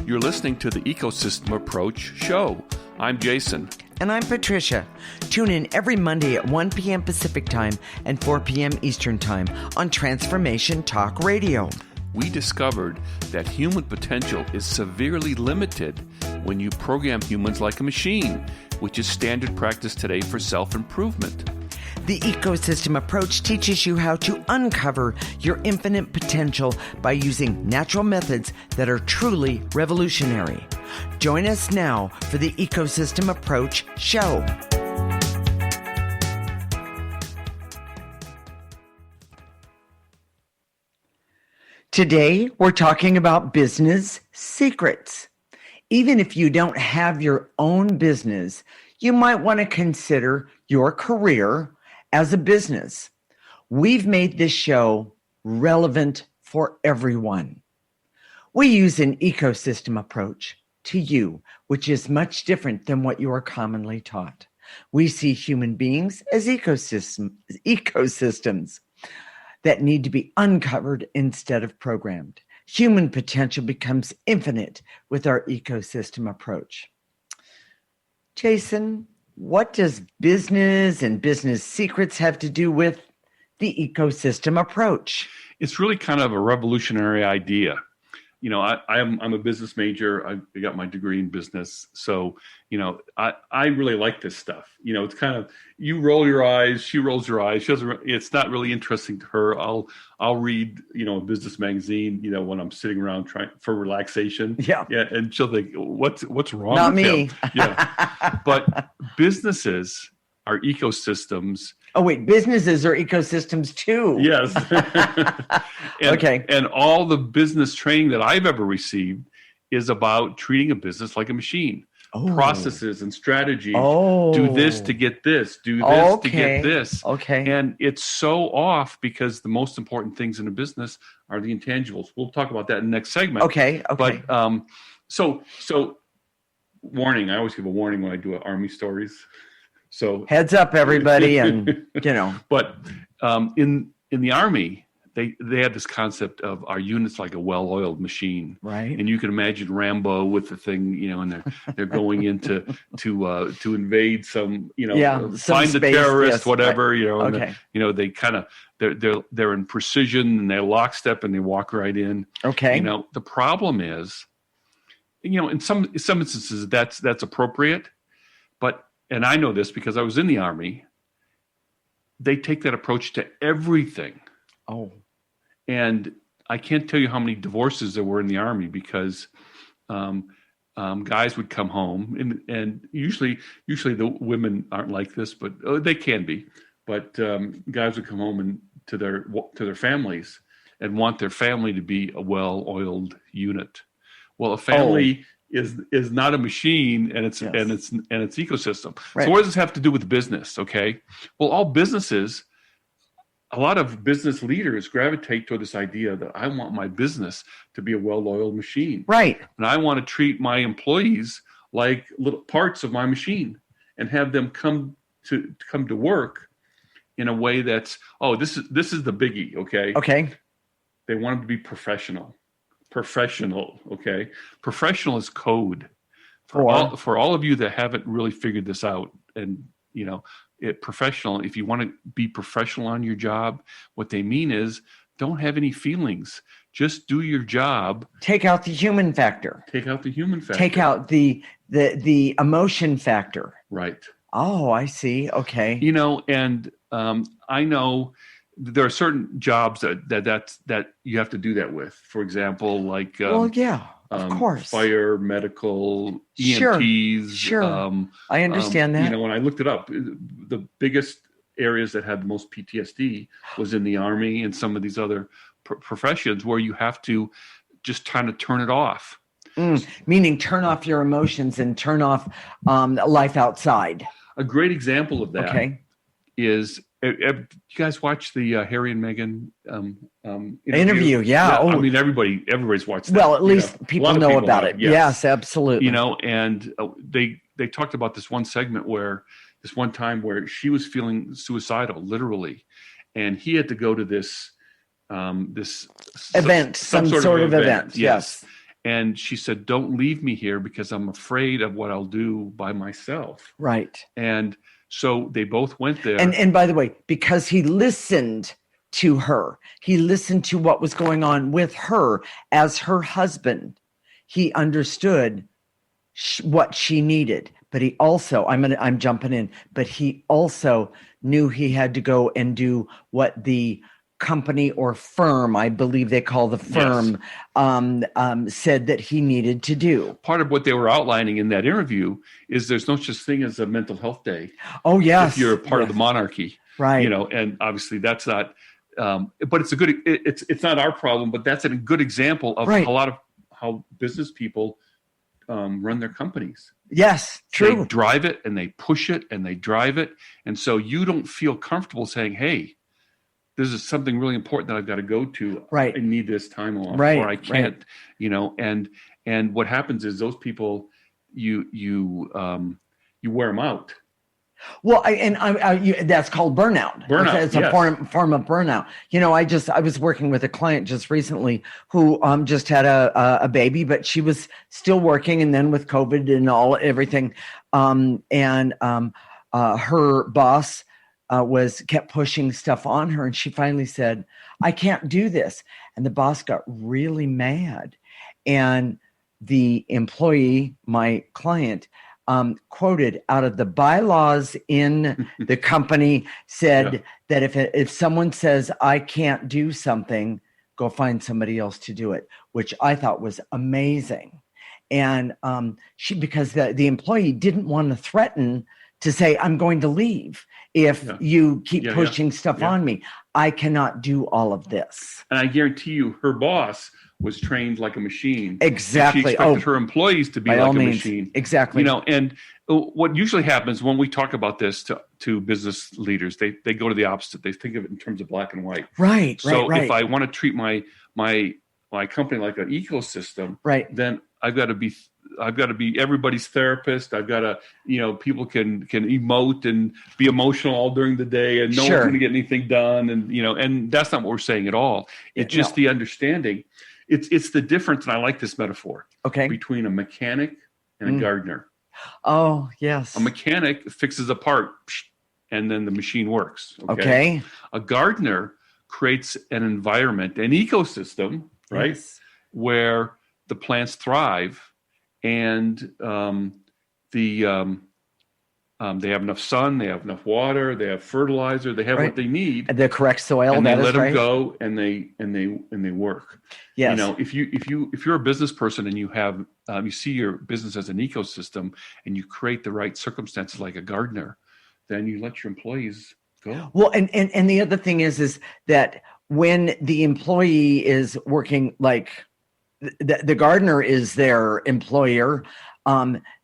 You're listening to the Ecosystem Approach Show. I'm Jason. And I'm Patricia. Tune in every Monday at 1 p.m. Pacific Time and 4 p.m. Eastern Time on Transformation Talk Radio. We discovered that human potential is severely limited when you program humans like a machine, which is standard practice today for self-improvement. The ecosystem approach teaches you how to uncover your infinite potential by using natural methods that are truly revolutionary. Join us now for the Ecosystem Approach Show. Today, we're talking about business secrets. Even if you don't have your own business, you might want to consider your career as a business. We've made this show relevant for everyone. We use an ecosystem approach to you, which is much different than what you are commonly taught. We see human beings as ecosystems that need to be uncovered instead of programmed. Human potential becomes infinite with our ecosystem approach. Jason, what does business and business secrets have to do with the ecosystem approach? It's really kind of a revolutionary idea. You know, I'm a business major. I got my degree in business. So, you know, I really like this stuff. You know, it's kind of, you roll your eyes, she rolls her eyes. She doesn't, it's not really interesting to her. I'll read, you know, a business magazine, you know, when I'm sitting around trying for relaxation. Yeah. And she'll think, what's wrong Not with me. him? Yeah. But businesses are ecosystems. Oh, wait, businesses are ecosystems too. Yes. Okay. And all the business training that I've ever received is about treating a business like a machine. Oh. Processes and strategies. Oh. Do this to get this. Do this to get this. Okay. And it's so off because the most important things in a business are the intangibles. We'll talk about that in the next segment. Okay. But so warning. I always give a warning when I do Army stories. So heads up, everybody, and you know. But in the Army, they had this concept of our units like a well-oiled machine, right? And you can imagine Rambo with the thing, you know, and they're going into to invade some, you know, find the terrorist, yes, whatever, right. You know. Okay. And you know, they kind of they're in precision and they're lockstep and they walk right in. Okay. You know, the problem is, you know, in some instances that's appropriate, but. And I know this because I was in the Army, they take that approach to everything. Oh. And I can't tell you how many divorces there were in the Army because guys would come home and usually the women aren't like this, but they can be. But guys would come home and to their families and want their family to be a well-oiled unit. Well, a family is not a machine, and it's ecosystem. Right. So what does this have to do with business? Okay, well, all businesses, a lot of business leaders gravitate toward this idea that I want my business to be a well-oiled machine, right? And I want to treat my employees like little parts of my machine, and have them come to work in a way that's this is the biggie. Okay, they want them to be professional. Okay. Professional is code for all of you that haven't really figured this out. And, you know, professional, if you want to be professional on your job, what they mean is don't have any feelings. Just do your job. Take out the human factor. Take out the emotion factor. Right. Oh, I see. Okay. You know, and I know there are certain jobs that you have to do that with. For example, like of course, fire, medical, EMTs. Sure. I understand that. You know, when I looked it up, the biggest areas that had the most PTSD was in the Army and some of these other professions where you have to just kind of turn it off. Meaning turn off your emotions and turn off life outside. A great example of that is. You guys watch the Harry and Meghan interview? Yeah. I mean, everybody's watched that. Well, at least people know about it. Yes, absolutely. You know, and they talked about this one segment where this one time where she was feeling suicidal, literally, and he had to go to this event, some sort of event. Yes. And she said, don't leave me here because I'm afraid of what I'll do by myself. Right. And so they both went there. And by the way, because he listened to her, he listened to what was going on with her as her husband. He understood what she needed, but he also, I'm jumping in, but he also knew he had to go and do what the company or firm, I believe they call the firm, said that he needed to do. Part of what they were outlining in that interview is there's no such thing as a mental health day. Oh, yes. If you're a part of the monarchy. Right. And obviously that's not, but it's not our problem, but that's a good example of a lot of how business people run their companies. Yes, true. They drive it and they push it and they drive it. And so you don't feel comfortable saying, hey, this is something really important that I've got to go to. Right. I need this time off, right. or I can't, and what happens is those people, you wear them out. Well, that's called burnout. It's a form of burnout. I was working with a client just recently who just had a baby, but she was still working, and then with COVID and everything, her boss kept pushing stuff on her, and she finally said, I can't do this. And the boss got really mad. And the employee, my client, quoted out of the bylaws in the company, said that if someone says, I can't do something, go find somebody else to do it, which I thought was amazing. And because the employee didn't want to threaten to say, I'm going to leave if you keep pushing stuff on me. I cannot do all of this. And I guarantee you, her boss was trained like a machine. Exactly. She expected her employees to be like a machine. Exactly. And what usually happens when we talk about this to business leaders, they go to the opposite. They think of it in terms of black and white. Right. So if I want to treat my company like an ecosystem, then I've got to be everybody's therapist. I've got to, people can emote and be emotional all during the day, and no one's going to get anything done. And that's not what we're saying at all. It's just the understanding. It's the difference, and I like this metaphor. Okay. Between a mechanic and a gardener. Oh, yes. A mechanic fixes a part, and then the machine works. Okay. A gardener creates an environment, an ecosystem, right, yes. where the plants thrive, and they have enough sun, they have enough water, they have fertilizer, they have what they need, the correct soil, and they let them go, and they work. Yes. If you're a business person and you have you see your business as an ecosystem, and you create the right circumstances like a gardener, then you let your employees go. Well, and the other thing is that when the employee is working, like the gardener is their employer,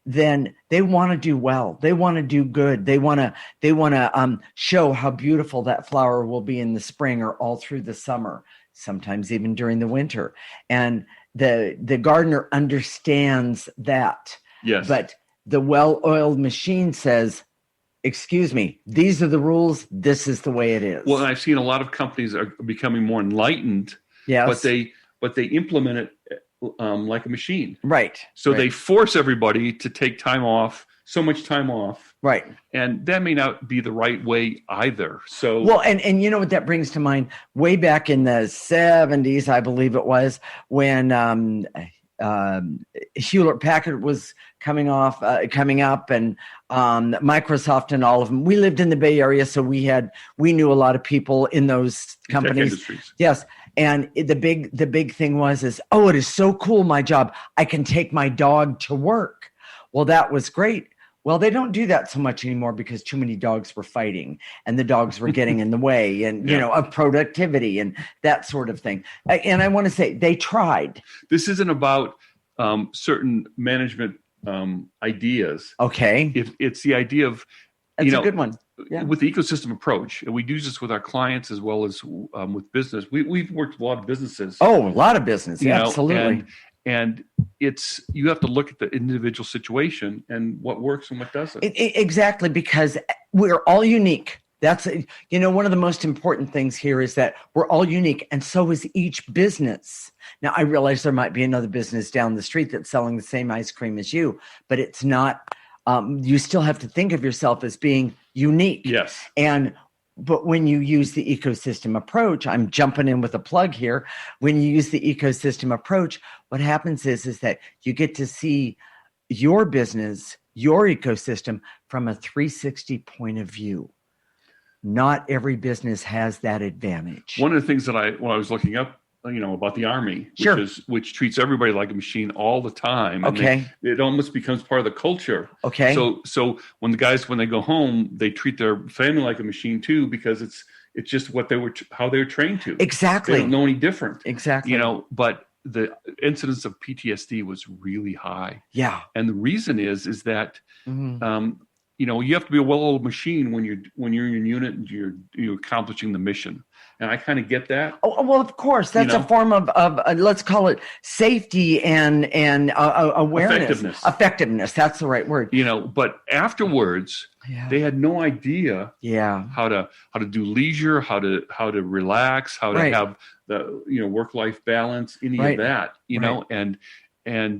then they want to do well. They want to do good. They want to show how beautiful that flower will be in the spring or all through the summer, sometimes even during the winter. And the gardener understands that. Yes. But the well-oiled machine says, excuse me, these are the rules. This is the way it is. Well, and I've seen a lot of companies are becoming more enlightened, yes. but they implement it like a machine. Right. So they force everybody to take time off, so much time off. Right. And that may not be the right way either. So well, and you know what that brings to mind? Way back in the 70s, I believe it was, when Hewlett-Packard was coming up, and Microsoft and all of them. We lived in the Bay Area, so we knew a lot of people in those companies. Tech industries. Yes. And the big thing was, it is so cool, my job. I can take my dog to work. Well, that was great. Well, they don't do that so much anymore because too many dogs were fighting, and the dogs were getting in the way, and of productivity and that sort of thing. And I want to say they tried. This isn't about certain management ideas. Okay. It's the idea of that's a good one. Yeah. With the ecosystem approach, and we do this with our clients as well as with business. We've worked with a lot of businesses. Oh, a lot of business. Yeah, absolutely. And you have to look at the individual situation and what works and what doesn't. Exactly, because we're all unique. That's, one of the most important things here is that we're all unique, and so is each business. Now, I realize there might be another business down the street that's selling the same ice cream as you, but it's not, you still have to think of yourself as being unique. Yes. But when you use the ecosystem approach, I'm jumping in with a plug here. When you use the ecosystem approach, what happens is that you get to see your business, your ecosystem from a 360 point of view. Not every business has that advantage. One of the things that when I was looking up, about the Army, which treats everybody like a machine all the time. Okay. And it almost becomes part of the culture. Okay. So when the guys, when they go home, they treat their family like a machine too, because it's just how they were trained to. Exactly. They don't know any different. Exactly. But the incidence of PTSD was really high. Yeah. And the reason is that, you have to be a well-oiled machine when you're in your unit and you're accomplishing the mission. And I kind of get that. Oh, well, of course, that's a form of let's call it safety and awareness. Effectiveness. That's the right word. But afterwards, they had no idea. Yeah. How to do leisure, how to relax, how to have the work-life balance, any of that. And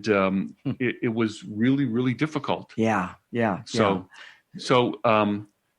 it was really, really difficult. Yeah. So,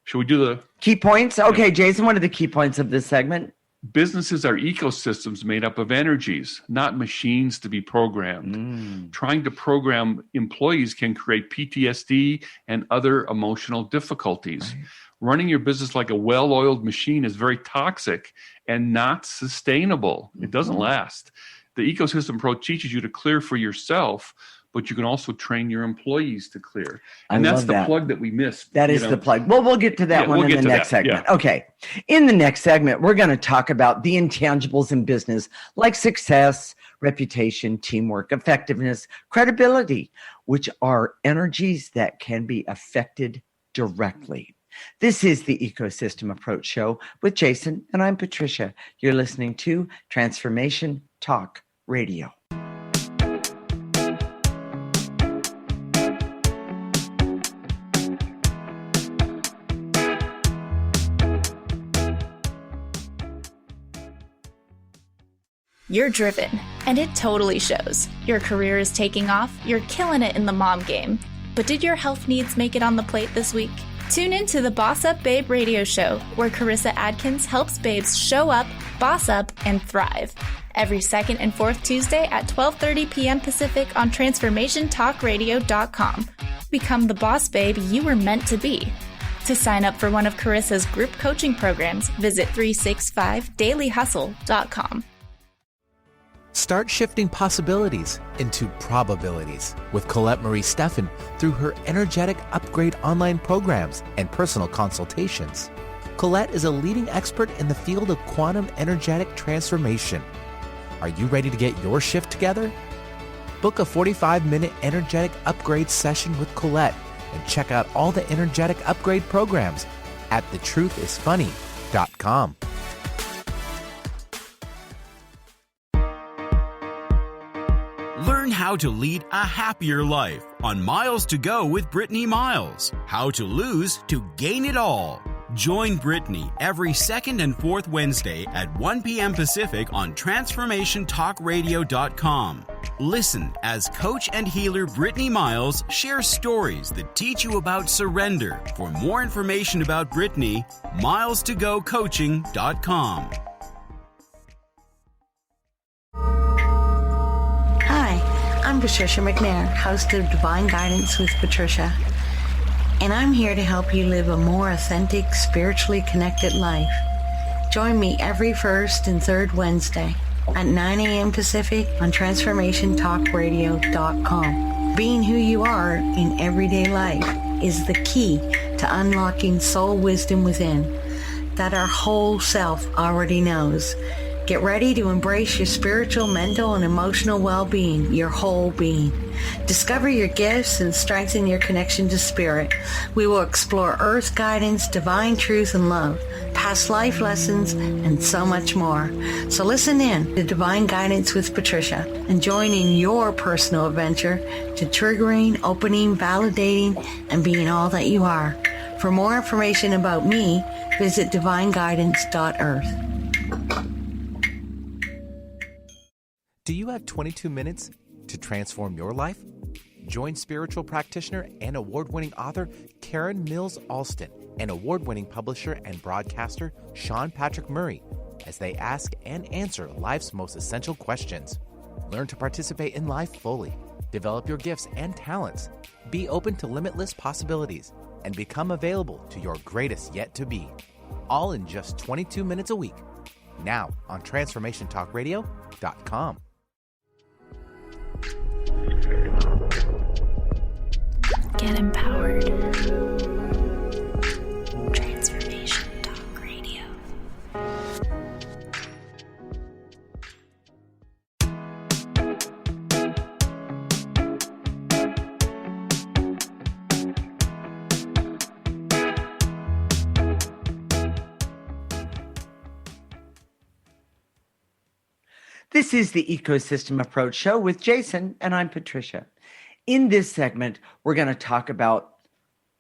should we do the key points? Okay, Jason, what are the key points of this segment? Businesses are ecosystems made up of energies, not machines to be programmed. Trying to program employees can create PTSD and other emotional difficulties. Right. Running your business like a well-oiled machine is very toxic and not sustainable. It doesn't last. The ecosystem approach teaches you to clear for yourself, but you can also train your employees to clear. And that's the plug that we missed. That is the plug. Well, we'll get to that one in the next segment. Yeah. Okay. In the next segment, we're going to talk about the intangibles in business, like success, reputation, teamwork, effectiveness, credibility, which are energies that can be affected directly. This is the Ecosystem Approach Show with Jason, and I'm Patricia. You're listening to Transformation Talk Radio. You're driven, and it totally shows. Your career is taking off, you're killing it in the mom game. But did your health needs make it on the plate this week? Tune in to the Boss Up Babe radio show, where Carissa Adkins helps babes show up, boss up, and thrive. Every second and fourth Tuesday at 12:30 p.m. Pacific on TransformationTalkRadio.com. Become the boss babe you were meant to be. To sign up for one of Carissa's group coaching programs, visit 365dailyhustle.com. Start shifting possibilities into probabilities with Colette Marie Steffen through her Energetic Upgrade online programs and personal consultations. Colette is a leading expert in the field of quantum energetic transformation. Are you ready to get your shift together? Book a 45-minute Energetic Upgrade session with Colette and check out all the Energetic Upgrade programs at thetruthisfunny.com. Learn how to lead a happier life on Miles to Go with Brittany Miles. How to lose to gain it all. Join Brittany every second and fourth Wednesday at 1 p.m. Pacific on TransformationTalkRadio.com. Listen as coach and healer Brittany Miles shares stories that teach you about surrender. For more information about Brittany, milestogocoaching.com. I'm Patricia McNair, host of Divine Guidance with Patricia, and I'm here to help you live a more authentic, spiritually connected life. Join me every first and third Wednesday at 9 a.m. Pacific on TransformationTalkRadio.com. Being who you are in everyday life is the key to unlocking soul wisdom within that our whole self already knows. Get ready to embrace your spiritual, mental, and emotional well-being, your whole being. Discover your gifts and strengthen your connection to spirit. We will explore earth guidance, divine truth and love, past life lessons, and so much more. So listen in to Divine Guidance with Patricia and join in your personal adventure to triggering, opening, validating, and being all that you are. For more information about me, visit divineguidance.earth. Do you have 22 minutes to transform your life? Join spiritual practitioner and award-winning author Karen Mills Alston and award-winning publisher and broadcaster Sean Patrick Murray as they ask and answer life's most essential questions. Learn to participate in life fully, develop your gifts and talents, be open to limitless possibilities, and become available to your greatest yet to be. All in just 22 minutes a week. Now on TransformationTalkRadio.com. Get empowered. Transformation Talk Radio. This is the Ecosystem Approach Show with Jason, and I'm Patricia. In this segment, we're going to talk about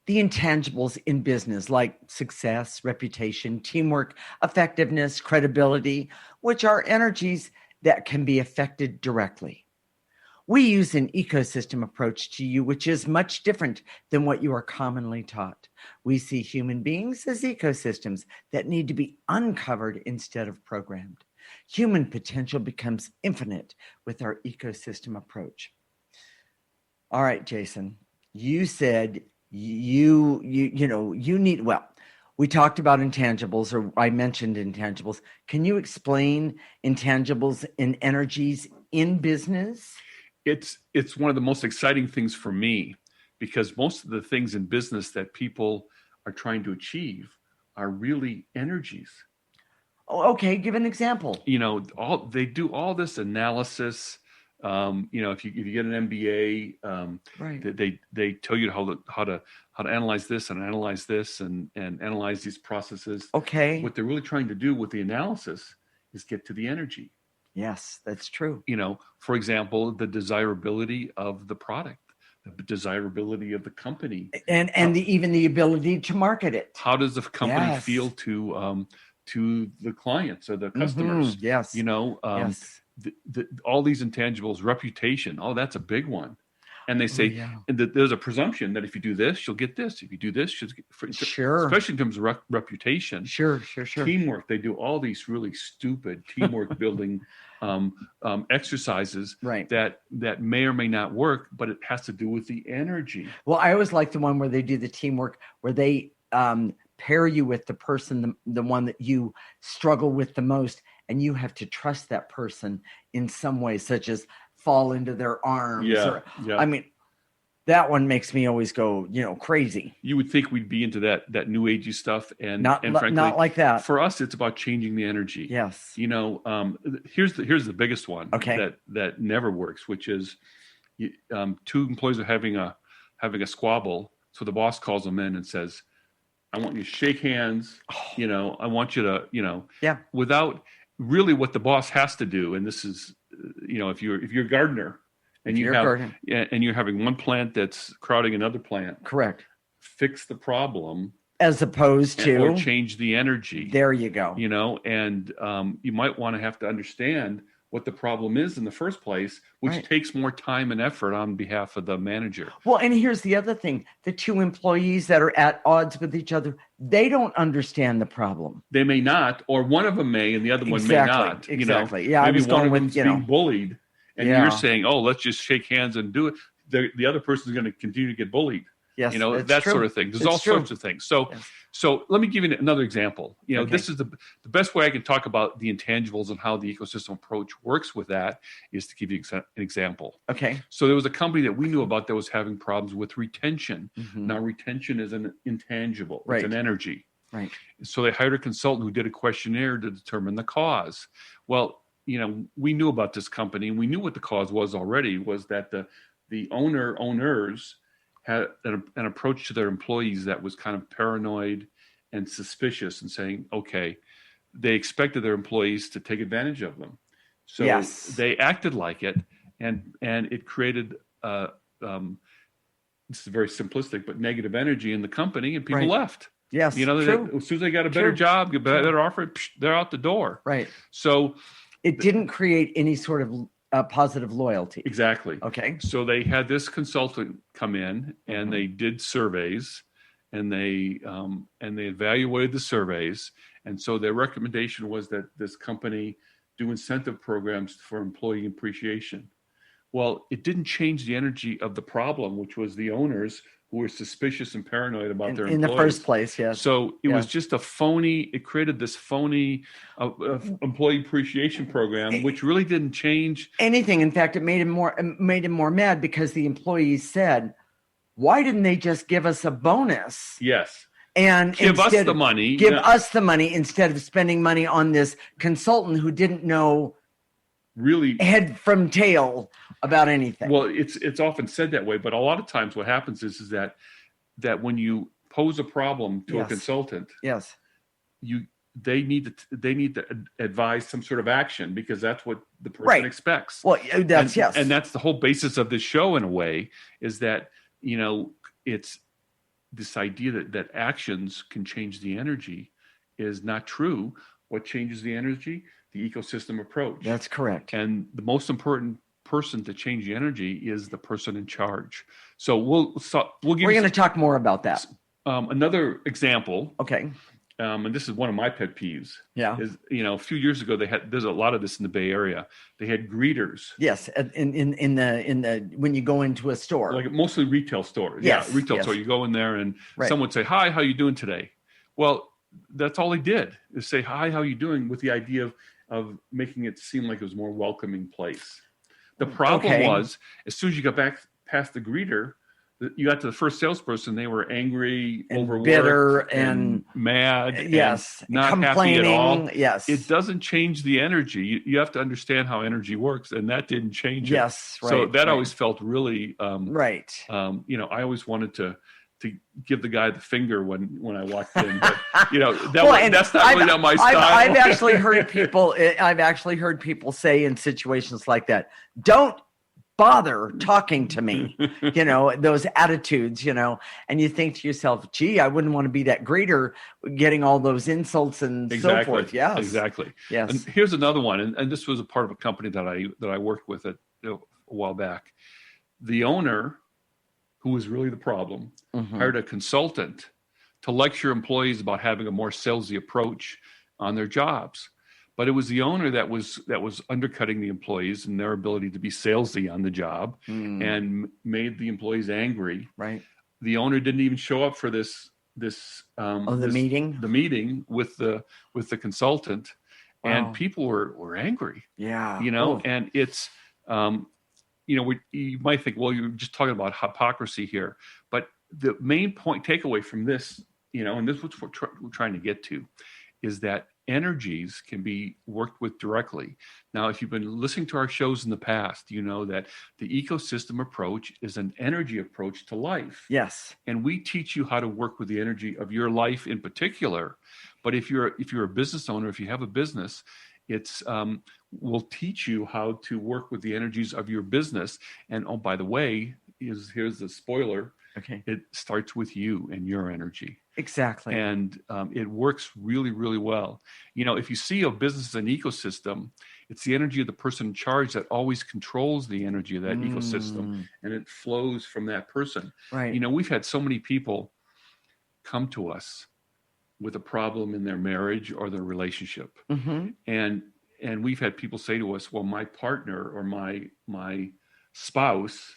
the intangibles in business, like success, reputation, teamwork, effectiveness, credibility, which are energies that can be affected directly. We use an ecosystem approach to you, which is much different than what you are commonly taught. We see human beings as ecosystems that need to be uncovered instead of programmed. Human potential becomes infinite with our ecosystem approach. All right, Jason, you said you need, well, we talked about intangibles, or I mentioned intangibles. Can you explain intangibles and energies in business? It's one of the most exciting things for me, because most of the things in business that people are trying to achieve are really energies. Oh, okay, give an example. They do all this analysis. If you get an MBA, right. they tell you how to analyze this and analyze this and analyze these processes. Okay. What they're really trying to do with the analysis is get to the energy. Yes, that's true. For example, the desirability of the product, the desirability of the company, and even the ability to market it. How does the company feel to the clients or the customers? Mm-hmm. Yes. Yes. All these intangibles, reputation. Oh, that's a big one. And they say, and there's a presumption that if you do this, you'll get this. If you do this, you'll get, sure. Especially in terms of reputation. Sure. Teamwork. They do all these really stupid teamwork building exercises that may or may not work, but it has to do with the energy. Well, I always like the one where they do the teamwork, where they pair you with the person, the one that you struggle with the most, and you have to trust that person in some way, such as fall into their arms. I mean, that one makes me always go, crazy. You would think we'd be into that new agey stuff, and frankly, not like that. For us, it's about changing the energy. Yes. Here's the biggest one. Okay. That never works, which is two employees are having a squabble. So the boss calls them in and says, I want you to shake hands. I want you to, without really what the boss has to do. And this is, if you're a gardener and you're having one plant that's crowding another plant, correct. Fix the problem as opposed to or change the energy. There you go. And you might want to have to understand what the problem is in the first place, which takes more time and effort on behalf of the manager. Well, and here's the other thing. The two employees that are at odds with each other, they don't understand the problem. They may not, or one of them may and the other one may not. Exactly. Yeah, maybe I was one going of with, them's being bullied, and you're saying, oh, let's just shake hands and do it. The other person's going to continue to get bullied. Yes, that sort of thing. There's all sorts of things. So let me give you another example. This is the best way I can talk about the intangibles and how the ecosystem approach works with that is to give you an example. Okay. So there was a company that we knew about that was having problems with retention. Mm-hmm. Now, retention is an intangible. Right. It's an energy. Right. So they hired a consultant who did a questionnaire to determine the cause. Well, we knew about this company, and we knew what the cause was already, was that the owners had an approach to their employees that was kind of paranoid and suspicious and saying, okay, they expected their employees to take advantage of them. So they acted like it, and it created this is very simplistic, but negative energy in the company, and people Right. left. Yes. You know, as soon as they got a better True. job, get better offer, they're out the door. Right. So It didn't create any sort of positive loyalty. exactly. Okay. So they had this consultant come in, and they did surveys, and they evaluated the surveys. And so their recommendation was that this company do incentive programs for employee appreciation. Well, it didn't change the energy of the problem, which was the owners who were suspicious and paranoid about their employees. In the first place, yes. So it was just it created this phony employee appreciation program, which really didn't change anything. In fact, it made him more mad because the employees said, why didn't they just give us a bonus? Yes. And give us the money. Give us the money instead of spending money on this consultant who didn't know really head from tail about anything. Well, it's often said that way, but a lot of times what happens is that when you pose a problem to a consultant, yes, they need to advise some sort of action, because that's what the person expects. Well, that's and that's the whole basis of this show in a way, is that, you know, it's this idea that actions can change the energy is not true. What changes the energy? The ecosystem approach. That's correct. And the most important person to change the energy is the person in charge. So we're going to talk more about that. Another example. Okay. And this is one of my pet peeves. Yeah. Is, you know, a few years ago there's a lot of this in the Bay Area. They had greeters. Yes, in the when you go into a store, like mostly retail stores. Yes, yeah, retail store. You go in there and someone would say, "Hi, how you doing today?" Well, that's all they did, is say, "Hi, how you doing?" with the idea of making it seem like it was a more welcoming place. The problem was, as soon as you got back past the greeter, you got to the first salesperson, they were angry, and overworked, bitter, and mad, yes, and not complaining, happy at all. Yes, it doesn't change the energy. You have to understand how energy works, and that didn't change it. Yes, right. So that always felt really right. You know, I always wanted to give the guy the finger when I walked in, but you know that's not really not my style. I've actually heard people say in situations like that, "Don't bother talking to me," you know, those attitudes, you know, and you think to yourself, gee, I wouldn't want to be that greeter getting all those insults and so forth. Yes, exactly. Yes. And here's another one, and this was a part of a company that I worked with a while back. The owner, who was really the problem, hired a consultant to lecture employees about having a more salesy approach on their jobs. But it was the owner that was undercutting the employees and their ability to be salesy on the job, and made the employees angry. Right. The owner didn't even show up for the meeting with the consultant, and people were angry. Yeah. You know, and it's you know, you might think, well, you're just talking about hypocrisy here, but the main takeaway from this, you know, and this is what we're trying to get to, is that energies can be worked with directly. Now, if you've been listening to our shows in the past, you know that the ecosystem approach is an energy approach to life. Yes. And we teach you how to work with the energy of your life in particular. But if you're a business owner, if you have a business, we'll teach you how to work with the energies of your business. And oh, by the way, here's the spoiler. Okay. It starts with you and your energy. Exactly. And it works really, really well. You know, if you see a business as an ecosystem, it's the energy of the person in charge that always controls the energy of that ecosystem, and it flows from that person. Right. You know, we've had so many people come to us with a problem in their marriage or their relationship. And we've had people say to us, well, my partner or my spouse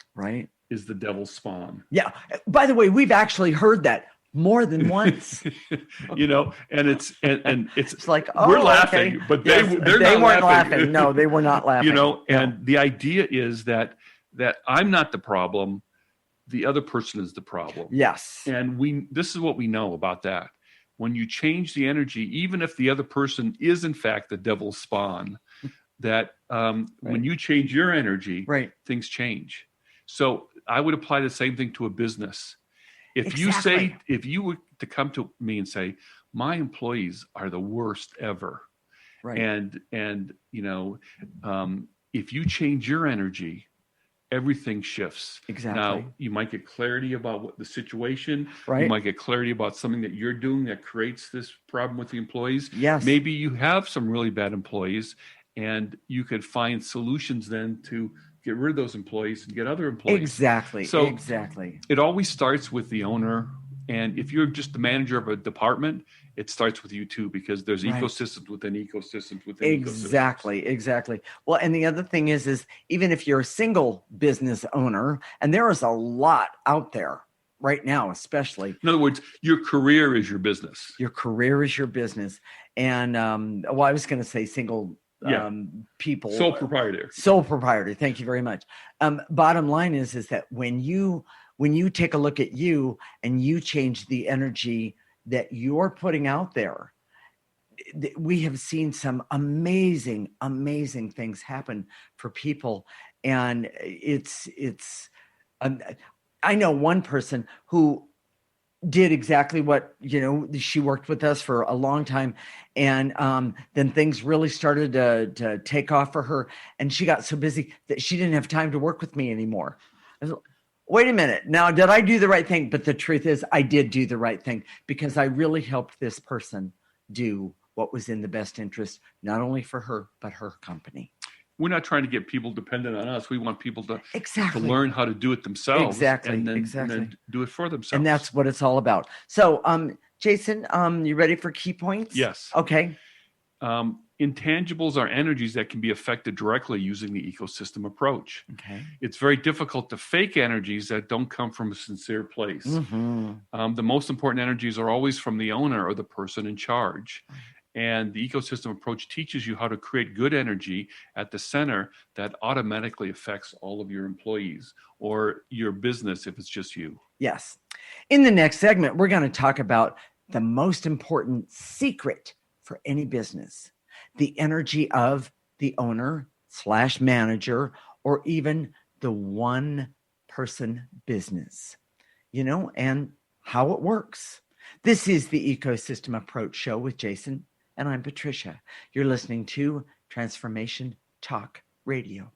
is the devil's spawn. Yeah. By the way, we've actually heard that more than once. You know, and it's like, oh, we're laughing, but they weren't laughing. No, they were not laughing. You know, and the idea is that I'm not the problem, the other person is the problem. Yes. And this is what we know about that. When you change the energy, even if the other person is in fact the devil's spawn, that when you change your energy, things change. So I would apply the same thing to a business. If you were to come to me and say, my employees are the worst ever, and you know, if you change your energy, everything shifts. Exactly. Now, you might get clarity about what the situation, Right. You might get clarity about something that you're doing that creates this problem with the employees. Yes. Maybe you have some really bad employees, and you could find solutions then to get rid of those employees and get other employees. Exactly. So exactly. It always starts with the owner. And if you're just the manager of a department, it starts with you too, because there's Right. ecosystems within ecosystems within Exactly. Exactly. Well, and the other thing is even if you're a single business owner, and there is a lot out there right now, especially. In other words, your career is your business. Your career is your business. And well, I was going to say single people. Sole proprietor. Sole proprietor. Thank you very much. Bottom line is that when you take a look at you and you change the energy that you're putting out there, we have seen some amazing, amazing things happen for people. And I know one person who did exactly what, she worked with us for a long time. And then things really started to take off for her. And she got so busy that she didn't have time to work with me anymore. I was like, wait a minute. Now, did I do the right thing? But the truth is I did do the right thing, because I really helped this person do what was in the best interest, not only for her, but her company. We're not trying to get people dependent on us. We want people to learn how to do it themselves. Exactly. And then do it for themselves. And that's what it's all about. So, Jason, you ready for key points? Yes. Okay. Intangibles are energies that can be affected directly using the ecosystem approach. Okay. It's very difficult to fake energies that don't come from a sincere place. Mm-hmm. The most important energies are always from the owner or the person in charge. And the ecosystem approach teaches you how to create good energy at the center that automatically affects all of your employees or your business if it's just you. Yes. In the next segment, we're going to talk about the most important secret for any business, the energy of the owner/manager, or even the one-person business, and how it works. This is the Ecosystem Approach Show with Jason, and I'm Patricia. You're listening to Transformation Talk Radio.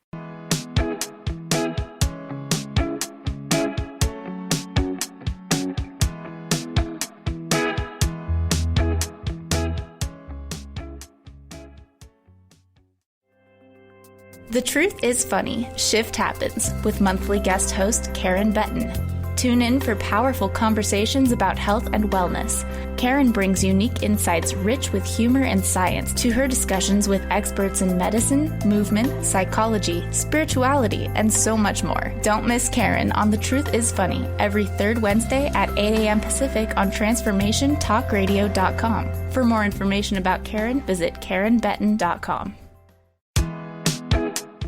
The Truth is Funny, Shift Happens with monthly guest host Karen Betton. Tune in for powerful conversations about health and wellness. Karen brings unique insights rich with humor and science to her discussions with experts in medicine, movement, psychology, spirituality, and so much more. Don't miss Karen on The Truth is Funny every third Wednesday at 8 a.m. Pacific on TransformationTalkRadio.com. For more information about Karen, visit KarenBetton.com.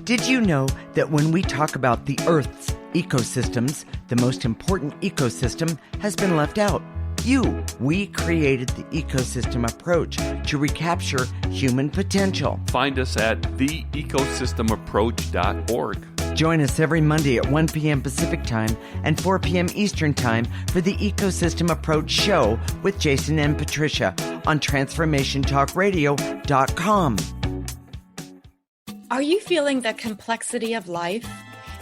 Did you know that when we talk about the Earth's ecosystems, the most important ecosystem has been left out? We created the ecosystem approach to recapture human potential. Find us at theecosystemapproach.org. Join us every Monday at 1 p.m. Pacific Time and 4 p.m. Eastern Time for the Ecosystem Approach Show with Jason and Patricia on TransformationTalkRadio.com. Are you feeling the complexity of life?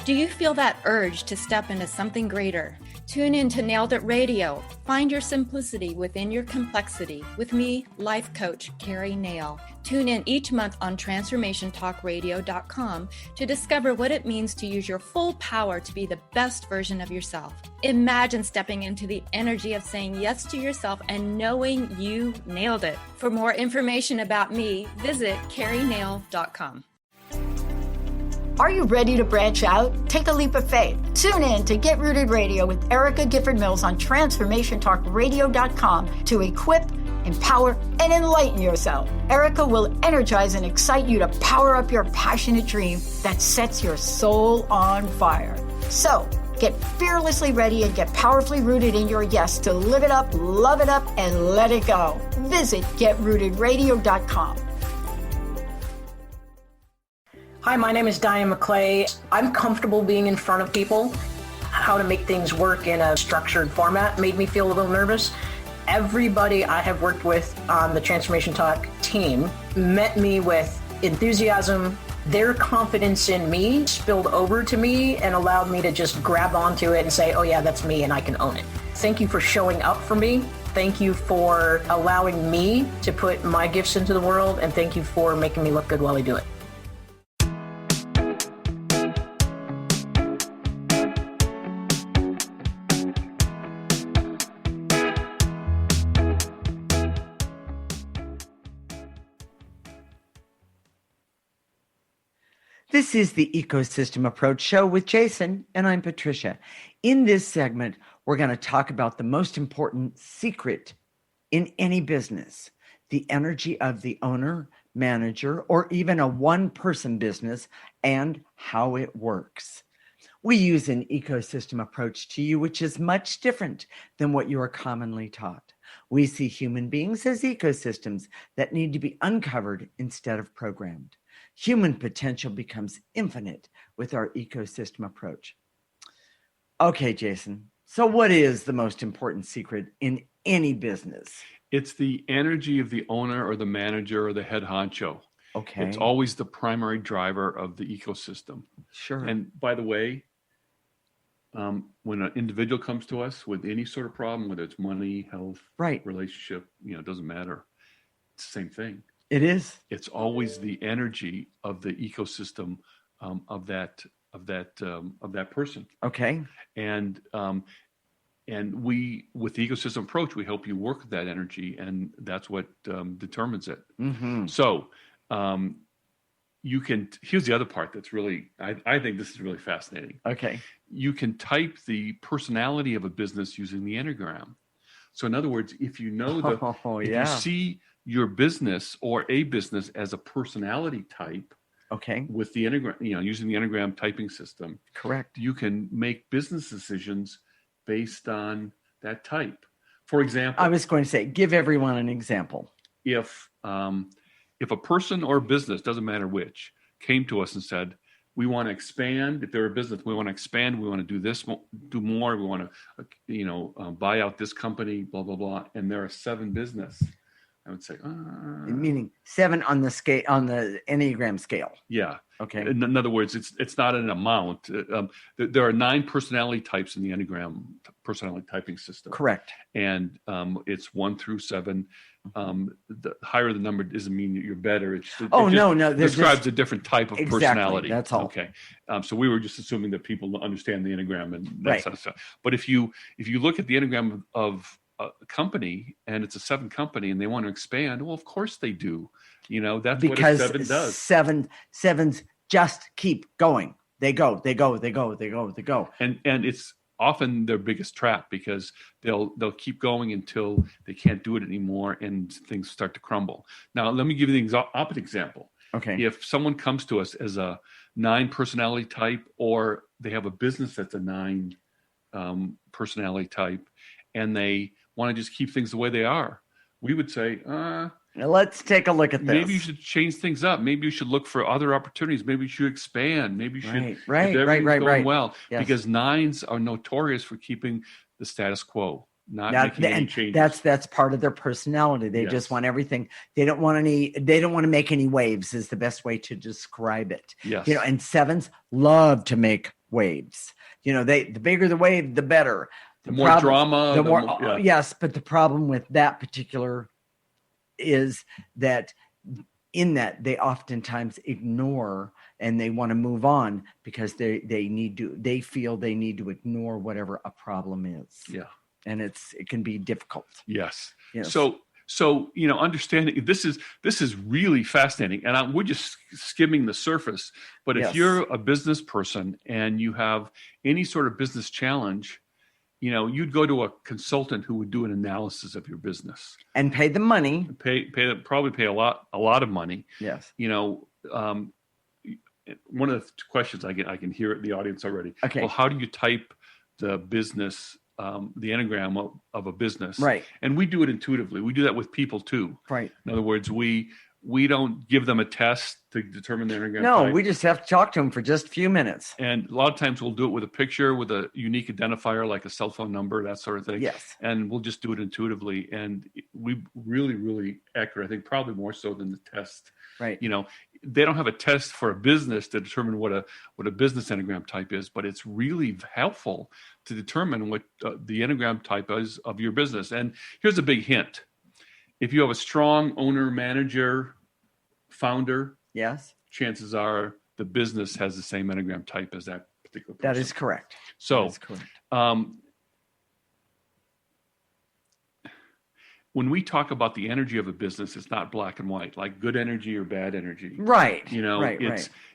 Do you feel that urge to step into something greater? Tune in to Nailed It Radio. Find your simplicity within your complexity with me, life coach Carrie Nail. Tune in each month on TransformationTalkRadio.com to discover what it means to use your full power to be the best version of yourself. Imagine stepping into the energy of saying yes to yourself and knowing you nailed it. For more information about me, visit CarrieNail.com. Are you ready to branch out? Take a leap of faith. Tune in to Get Rooted Radio with Erica Gifford Mills on TransformationTalkRadio.com to equip, empower, and enlighten yourself. Erica will energize and excite you to power up your passionate dream that sets your soul on fire. So, get fearlessly ready and get powerfully rooted in your yes to live it up, love it up, and let it go. Visit GetRootedRadio.com. Hi, my name is Diane McClay. I'm comfortable being in front of people. How to make things work in a structured format made me feel a little nervous. Everybody I have worked with on the Transformation Talk team met me with enthusiasm, Their confidence in me spilled over to me and allowed me to just grab onto it and say, oh yeah, that's me and I can own it. Thank you for showing up for me. Thank you for allowing me to put my gifts into the world. And thank you for making me look good while I do it. This is the Ecosystem Approach Show with Jason, and I'm Patricia. In this segment, we're going to talk about the most important secret in any business, the energy of the owner, manager, or even a one-person business, and how it works. We use an ecosystem approach to you, which is much different than what you are commonly taught. We see human beings as ecosystems that need to be uncovered instead of programmed. Human potential becomes infinite with our ecosystem approach. Okay, Jason. So what is the most important secret in any business? It's the energy of the owner or the manager or the head honcho. Okay. It's always the primary driver of the ecosystem. Sure. And by the way, when an individual comes to us with any sort of problem, whether it's money, health, right, relationship, it doesn't matter. It's the same thing. It is. It's always the energy of the ecosystem of that person. Okay. And we, with the ecosystem approach, we help you work with that energy, and that's what determines it. Mm-hmm. So you can. Here's the other part that's really. I think this is really fascinating. Okay. You can type the personality of a business using the Enneagram. So in other words, if you know if you see your business or a business as a personality type, okay, with the Enneagram, using the Enneagram typing system, correct, you can make business decisions based on that type. For example, I was going to say, give everyone an example. If a person or business, doesn't matter which, came to us and said, we want to expand. If they're a business, we want to expand. We want to do this, do more. We want to, buy out this company, blah, blah, blah. And they're a 7 business. I would say, meaning 7 on the scale, on the Enneagram scale. Yeah. Okay. In other words, it's not an amount. There are 9 personality types in the Enneagram personality typing system. Correct. And it's 1 through 7. The higher the number doesn't mean that you're better. It describes a different type of personality. That's all. Okay. So we were just assuming that people understand the Enneagram and that right. sort of stuff. But if you look at the Enneagram of a company and it's a 7 company and they want to expand, well, of course they do. That's because what a 7 does. Sevens just keep going. They go. And it's often their biggest trap, because they'll keep going until they can't do it anymore and things start to crumble. Now, let me give you the opposite example. Okay. If someone comes to us as a 9 personality type, or they have a business that's a 9 personality type, and they want to just keep things the way they are, we would say, let's take a look at this. Maybe you should change things up. Maybe you should look for other opportunities. Maybe you should expand. Maybe you should. Right. Going well, yes. Because 9s are notorious for keeping the status quo, not making any changes. That's part of their personality. They just want everything. They don't want to make any waves, is the best way to describe it. Yes. And 7s love to make waves. The bigger the wave, the better. The more drama. Yes, but the problem with that particular is that in that they oftentimes ignore and they want to move on because they feel they need to ignore whatever a problem is. Yeah. And it can be difficult. Yes. So understanding this is really fascinating, and we're just skimming the surface. But if you're a business person and you have any sort of business challenge, you'd go to a consultant who would do an analysis of your business and pay the money. Probably pay a lot of money. Yes. One of the questions I can hear it in the audience already. Okay. Well, how do you type the business, the Enneagram of a business? Right. And we do it intuitively. We do that with people too. Right. In other words, we don't give them a test to determine their Enneagram No, type. we just have to talk to them for just a few minutes. And a lot of times we'll do it with a picture, with a unique identifier like a cell phone number, that sort of thing. Yes. And we'll just do it intuitively. And we really, really accurate. I think probably more so than the test. Right. they don't have a test for a business to determine what a business Enneagram type is, but it's really helpful to determine what the Enneagram type is of your business. And here's a big hint. If you have a strong owner, manager, founder, Yes. chances are the business has the same Enneagram type as that particular person. That is correct. So, that is correct. When we talk about the energy of a business, it's not black and white, like good energy or bad energy. Right.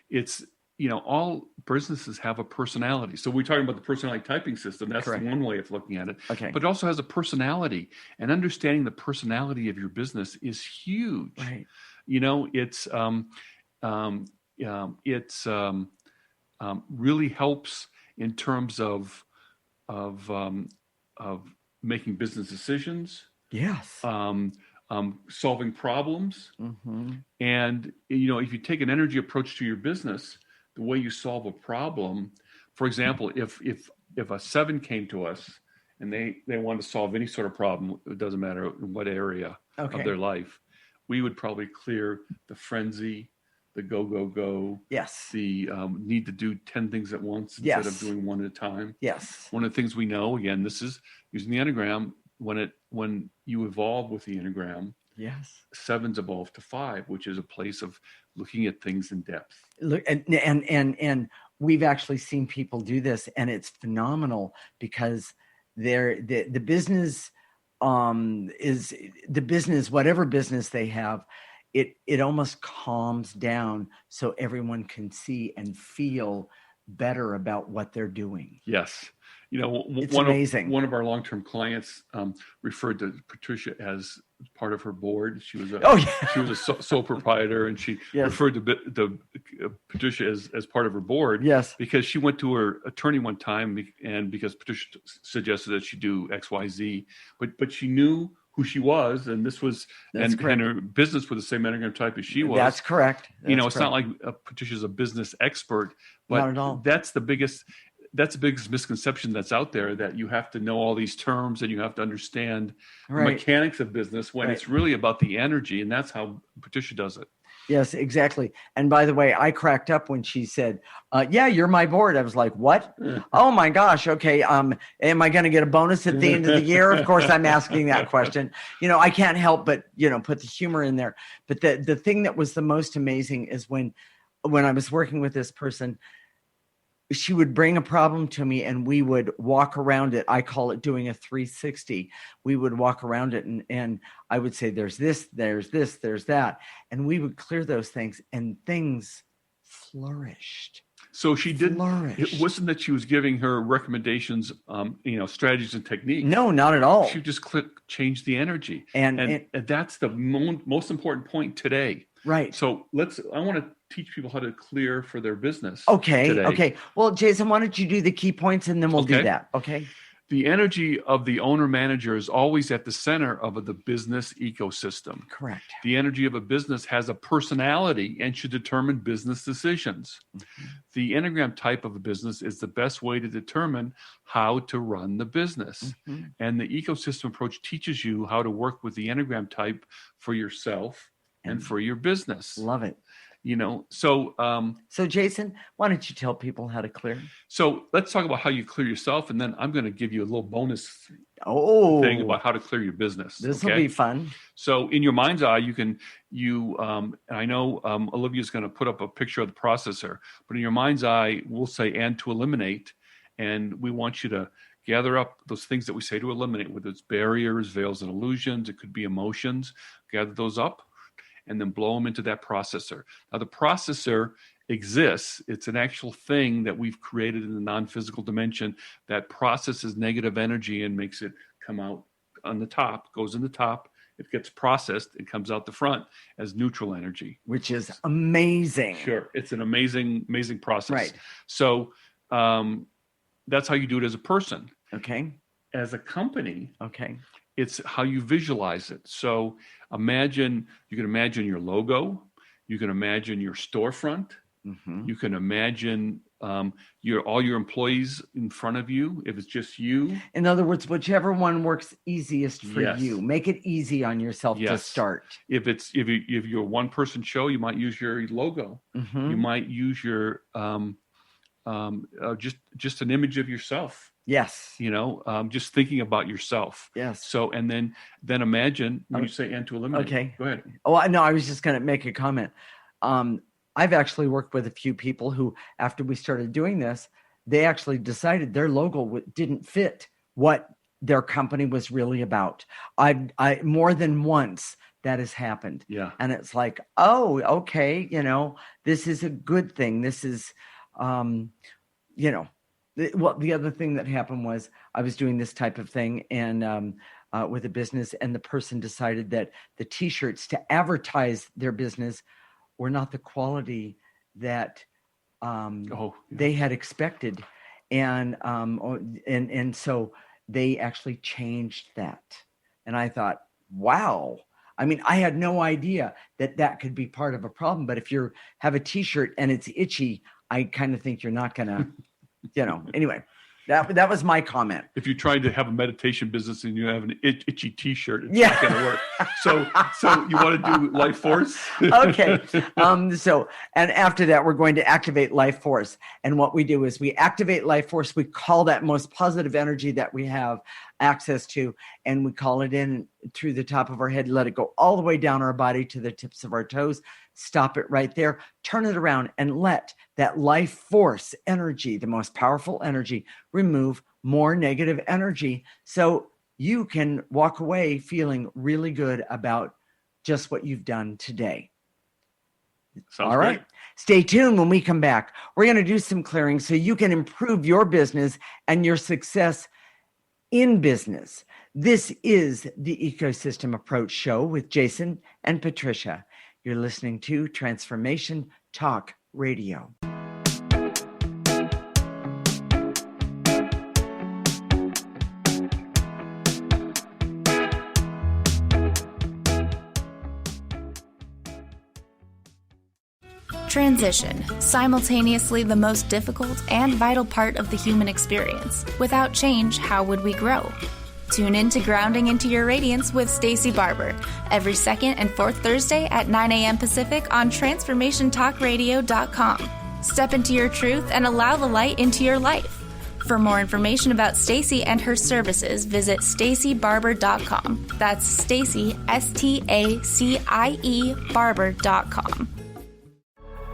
It's all businesses have a personality. So we're talking about the personality typing system. That's Correct. one way of looking at it. Okay. But it also has a personality, and understanding the personality of your business is huge. Right. It's really helps in terms of making business decisions. Yes. Solving problems. Mm-hmm. And, if you take an energy approach to your business, the way you solve a problem, for example, if a 7 came to us and they want to solve any sort of problem, it doesn't matter in what area of their life, we would probably clear the frenzy, the go. Yes. The need to do 10 things at once instead of doing one at a time. Yes. One of the things we know, again, this is using the Enneagram, when you evolve with the Enneagram, yes, 7s evolve to 5, which is a place of looking at things in depth. Look, and we've actually seen people do this, and it's phenomenal because the business is the business, whatever business they have, it almost calms down so everyone can see and feel better about what they're doing. Yes. It's amazing. One of our long-term clients referred to Patricia as part of her board. She was a sole proprietor, and she referred to Patricia as part of her board. Yes, because she went to her attorney one time, and because Patricia suggested that she do XYZ, but she knew who she was, and this was and her business was the same Enneagram type as she was. That's correct. It's not like Patricia's a business expert, but not at all. That's the biggest misconception that's out there, that you have to know all these terms and you have to understand the mechanics of business, when it's really about the energy, and that's how Patricia does it. Yes, exactly. And by the way, I cracked up when she said, yeah, you're my board. I was like, what? Oh my gosh. Okay. Am I going to get a bonus at the end of the year? Of course, I'm asking that question. I can't help but, put the humor in there. But the thing that was the most amazing is when I was working with this person, she would bring a problem to me and we would walk around it. I call it doing a 360. We would walk around it and I would say, there's this, there's that. And we would clear those things and things flourished. So she did. Flourished. It wasn't that she was giving her recommendations, strategies and techniques. No, not at all. She just changed the energy. And that's the most important point today. Right. So I want to teach people how to clear for their business. Okay. Today. Okay. Well, Jason, why don't you do the key points and then we'll do that. Okay. The energy of the owner manager is always at the center of the business ecosystem. Correct. The energy of a business has a personality and should determine business decisions. Mm-hmm. The Enneagram type of a business is the best way to determine how to run the business. Mm-hmm. And the ecosystem approach teaches you how to work with the Enneagram type for yourself and for your business. Love it. So Jason, why don't you tell people how to clear? So let's talk about how you clear yourself, and then I'm going to give you a little bonus thing about how to clear your business. This will be fun. So in your mind's eye, I know Olivia's going to put up a picture of the processor, but in your mind's eye, we'll say, and to eliminate, and we want you to gather up those things that we say to eliminate, whether it's barriers, veils, and illusions. It could be emotions. Gather those up and then blow them into that processor. Now, the processor exists. It's an actual thing that we've created in the non-physical dimension that processes negative energy and makes it come out on the top, goes in the top. It gets processed. It comes out the front as neutral energy. Which is amazing. Sure. It's an amazing, amazing process. Right. So that's how you do it as a person. Okay. As a company. Okay. It's how you visualize it. So you can imagine your logo. You can imagine your storefront. Mm-hmm. You can imagine all your employees in front of you. If it's just you, in other words, whichever one works easiest for Yes. you, make it easy on yourself to Yes. start. if you're a one person show, you might use your logo. Mhm. You might use your just an image of yourself. Yes. Just thinking about yourself. Yes. So, and then imagine when you say and to eliminate. Okay. Go ahead. Oh, no, I was just going to make a comment. I've actually worked with a few people who, after we started doing this, they actually decided their logo didn't fit what their company was really about. I more than once that has happened. Yeah. And it's like, oh, okay, this is a good thing. This is, the other thing that happened was I was doing this type of thing and with a business, and the person decided that the T-shirts to advertise their business were not the quality that they had expected, and so they actually changed that. And I thought, wow. I mean, I had no idea that could be part of a problem. But if you have a T-shirt and it's itchy, I kind of think you're not gonna, Anyway, that was my comment. If you're trying to have a meditation business and you have an itchy T-shirt, it's not going to work. So you want to do Life Force? Okay. And after that, we're going to activate Life Force. And what we do is we activate Life Force. We call that most positive energy that we have access to, and we call it in through the top of our head, let it go all the way down our body to the tips of our toes. Stop it right there, turn it around, and let that life force energy, the most powerful energy, remove more negative energy so you can walk away feeling really good about just what you've done today. Sounds all right. great. Stay tuned when we come back. We're going to do some clearing so you can improve your business and your success in business. This is the Ecosystem Approach Show with Jason and Patricia. You're listening to Transformation Talk Radio. Transition, simultaneously the most difficult and vital part of the human experience. Without change, how would we grow? Tune in to Grounding into Your Radiance with Stacey Barber every second and fourth Thursday at 9 a.m. Pacific on TransformationTalkRadio.com. Step into your truth and allow the light into your life. For more information about Stacey and her services, visit StaceyBarber.com. That's Stacey, STACIE Barber.com.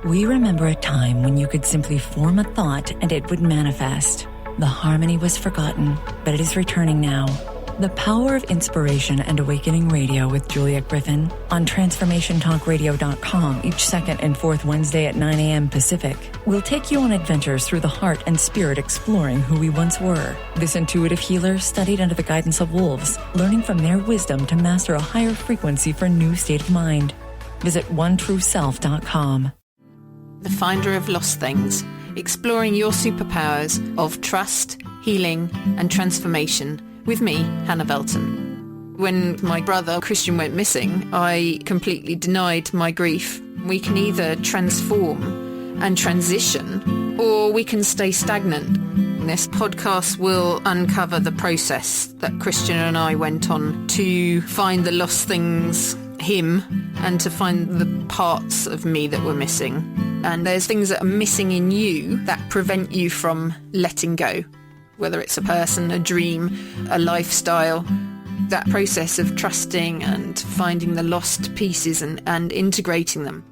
We remember a time when you could simply form a thought and it would manifest. The harmony was forgotten, but it is returning now. The Power of Inspiration and Awakening Radio with Juliet Griffin on TransformationTalkRadio.com each second and fourth Wednesday at 9 a.m. Pacific. We'll take you on adventures through the heart and spirit exploring who we once were. This intuitive healer studied under the guidance of wolves, learning from their wisdom to master a higher frequency for a new state of mind. Visit OneTrueSelf.com. The Finder of Lost Things, exploring your superpowers of trust, healing, and transformation with me, Hannah Belton. When my brother Christian went missing, I completely denied my grief. We can either transform and transition, or we can stay stagnant. This podcast will uncover the process that Christian and I went on to find the lost things, him, and to find the parts of me that were missing. And there's things that are missing in you that prevent you from letting go, whether it's a person, a dream, a lifestyle. That process of trusting and finding the lost pieces and integrating them.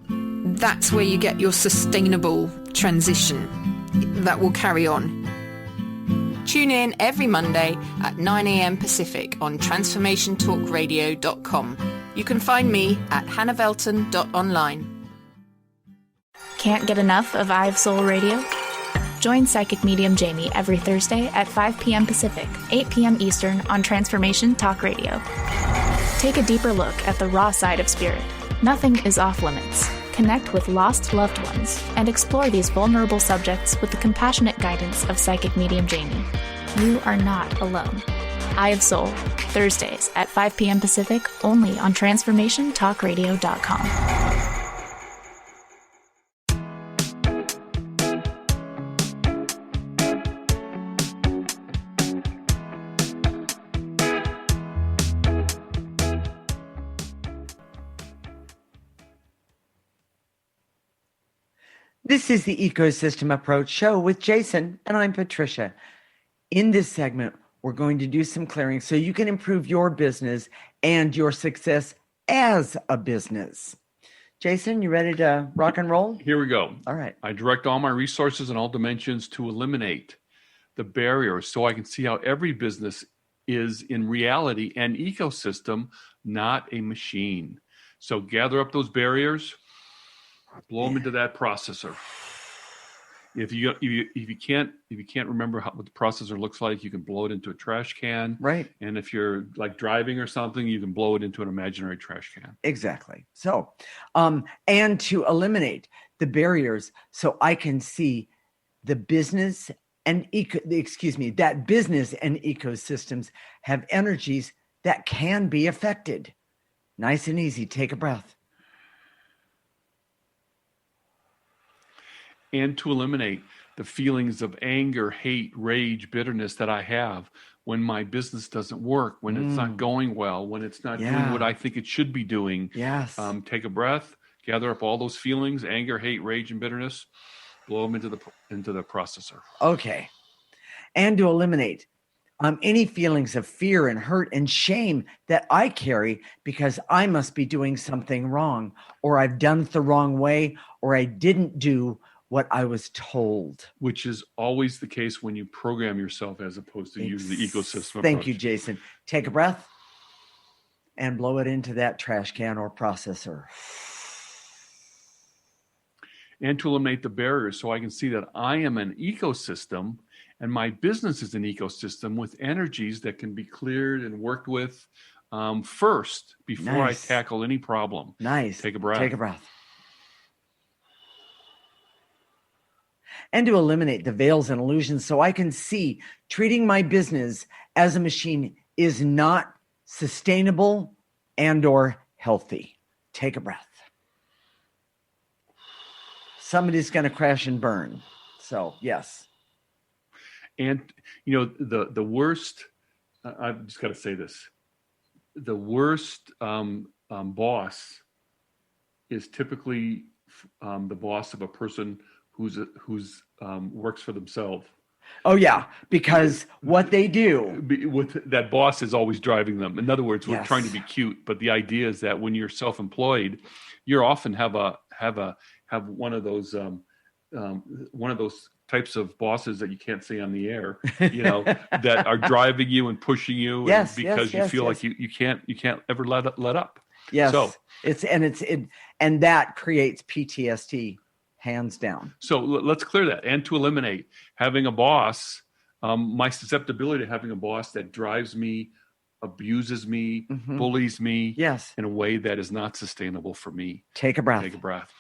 That's where you get your sustainable transition that will carry on. Tune in every Monday at 9 a.m. Pacific on TransformationTalkRadio.com. You can find me at hannahvelton.online. Can't get enough of I've Soul Radio? Join Psychic Medium Jamie every Thursday at 5 p.m. Pacific, 8 p.m. Eastern on Transformation Talk Radio. Take a deeper look at the raw side of spirit. Nothing is off limits. Connect with lost loved ones and explore these vulnerable subjects with the compassionate guidance of Psychic Medium Jamie. You are not alone. Eye of Soul, Thursdays at 5 p.m. Pacific, only on TransformationTalkRadio.com. This is the Ecosystem Approach Show with Jason, and I'm Patricia. In this segment, we're going to do some clearing so you can improve your business and your success as a business. Jason, you ready to rock and roll? Here we go. All right. I direct all my resources in all dimensions to eliminate the barriers so I can see how every business is in reality an ecosystem, not a machine. So gather up those barriers, blow them into that processor. If you can't remember what the processor looks like, you can blow it into a trash can. Right. And if you're like driving or something, you can blow it into an imaginary trash can. Exactly. So, and to eliminate the barriers so I can see the business and that business and ecosystems have energies that can be affected. Nice and easy. Take a breath. And to eliminate the feelings of anger, hate, rage, bitterness that I have when my business doesn't work, when it's not going well, when it's not doing what I think it should be doing. Yes. Take a breath, gather up all those feelings, anger, hate, rage, and bitterness, blow them into the processor. Okay. And to eliminate any feelings of fear and hurt and shame that I carry because I must be doing something wrong, or I've done it the wrong way, or I didn't do what I was told. Which is always the case when you program yourself as opposed to use the ecosystem Thank approach. you, Jason. Take a breath and blow it into that trash can or processor. And to eliminate the barriers so I can see that I am an ecosystem and my business is an ecosystem with energies that can be cleared and worked with first before I tackle any problem. Nice. Take a breath. Take a breath. And to eliminate the veils and illusions so I can see treating my business as a machine is not sustainable and or healthy. Take a breath. Somebody's going to crash and burn. So, yes. And, the worst, I've just got to say this, the worst boss is typically the boss of a person who's works for themselves. Oh yeah, because what they do with that boss is always driving them. In other words, we're Yes. trying to be cute, but the idea is that when you're self-employed, you're often have one of those types of bosses that you can't say on the air, that are driving you and pushing you, because you feel like you can't ever let up. Yes, so and that creates PTSD. Hands down. So let's clear that. And to eliminate having a boss, my susceptibility to having a boss that drives me, abuses me, bullies me in a way that is not sustainable for me. Take a breath. Take a breath.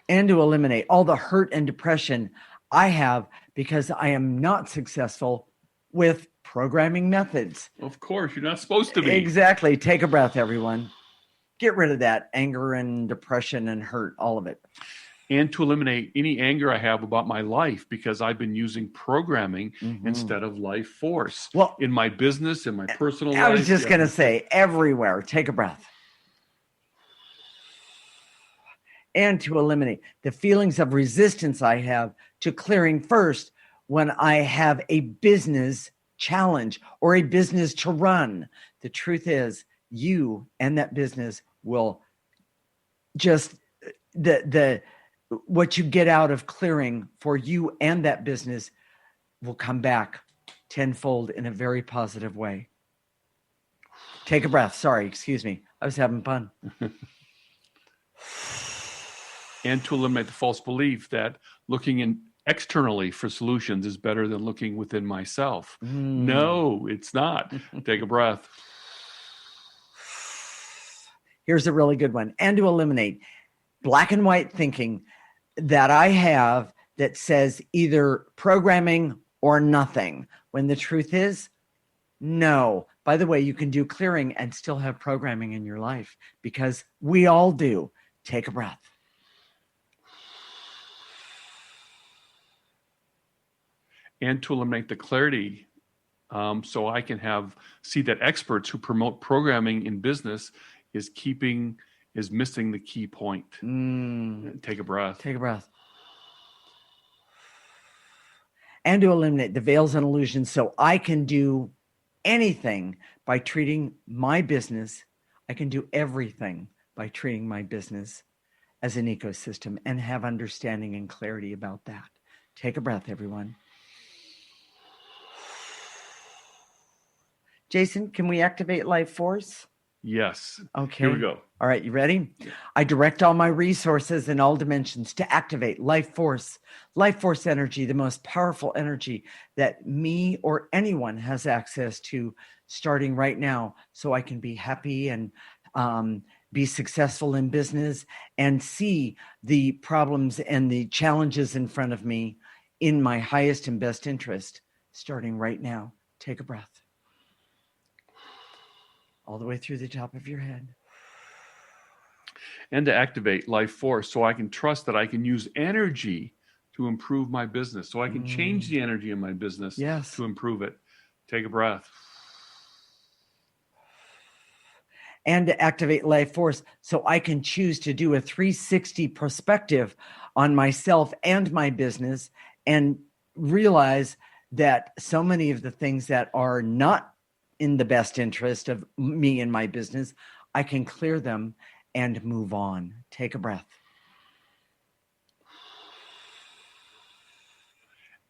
And to eliminate all the hurt and depression I have because I am not successful with programming methods. Of course, you're not supposed to be. Exactly. Take a breath, everyone. Get rid of that anger and depression and hurt, all of it. And to eliminate any anger I have about my life because I've been using programming instead of life force. Well, in my business, in my personal life. I was just going to say, everywhere. Take a breath. And to eliminate the feelings of resistance I have to clearing first when I have a business challenge or a business to run. The truth is, you and that business will just what you get out of clearing for you and that business will come back tenfold in a very positive way. Take a breath. Sorry, excuse me. I was having fun. And to eliminate the false belief that looking externally for solutions is better than looking within myself. No, it's not. Take a breath. Here's a really good one. And to eliminate black and white thinking that I have that says either programming or nothing, when the truth is, no. By the way, you can do clearing and still have programming in your life because we all do. Take a breath. And to eliminate the clarity so I can see that experts who promote programming in business is keeping is missing the key point. Take a breath. Take a breath. And to eliminate the veils and illusions so I can do anything by treating my business. I can do everything by treating my business as an ecosystem and have understanding and clarity about that. Take a breath, everyone. Jason, can we activate life force? Yes. Okay. Here we go. All right, you ready? I direct all my resources in all dimensions to activate life force energy, the most powerful energy that me or anyone has access to starting right now, so I can be happy and be successful in business and see the problems and the challenges in front of me in my highest and best interest starting right now. Take a breath. All the way through the top of your head. And to activate life force so I can trust that I can use energy to improve my business. So I can change the energy in my business to improve it. Take a breath. And to activate life force so I can choose to do a 360 perspective on myself and my business and realize that so many of the things that are not in the best interest of me and my business, I can clear them and move on. Take a breath.